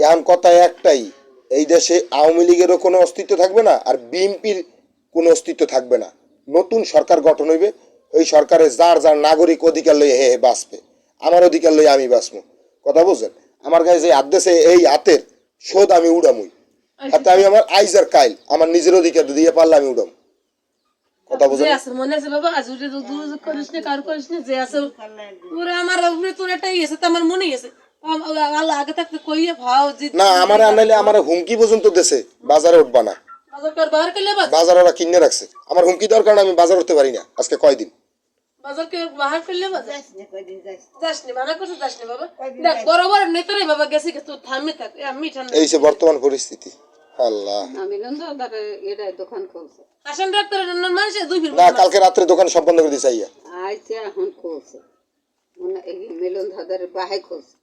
এখন কথা একটাই, এই দেশে আওয়ামী লীগেরও কোনো অস্তিত্ব থাকবে না, আর বিএনপির কোনো অস্তিত্ব থাকবে না। নতুন সরকার গঠন হইবে, ওই সরকারে যার যার নাগরিক অধিকার লইয়ে হে হে বাঁচবে। আমার অধিকার লইয়ে আমি বাঁচবো। কথা বুঝছেন? আমার গায়ে যে হাত দেশে এই হাতের শোধ আমি উড়ামুই। হাতে আমি আমার আইজার কাইল আমার নিজের অধিকার দিয়ে পারলে আমি উড়াম। কথা বুঝেন? মনে আছে বাবা, আজ উঠে দুর্যোগ করিস না, কার করিস না, যে আছে পুরো আমার উপরে তোর এটাই গেছে, তো আমার মনে গেছে। আল্লাহ আগে থাকতে কইয়ে ভাও না আমার আনাইলে আমার হুমকি পর্যন্ত দেশে বাজারে উঠবা না। বাজার কর বাজার করলে বাজার ওরা কিনে রাখছে, আমার হুমকি দেওয়ার কারণে আমি বাজার উঠতে পারি না আজকে কয়দিন। বাজার কে বাহার করলে যাসনি, মানা করছে যাসনি বাবা। দেখ বরাবর নেতারে বাবা গেছি, তো থামে থাক, আমি ঠান্ডা এই যে বর্তমান পরিস্থিতি। আল্লাহ, আমি নন্দা এটা দোকান খুলছে। আসেন ডাক্তার মানুষ দুই ফির না কালকে রাত্রে দোকান সব বন্ধ করে দিছে আইয়া। আইছে এখন খুলছে, মিলন দাদার বাহে খুলছে।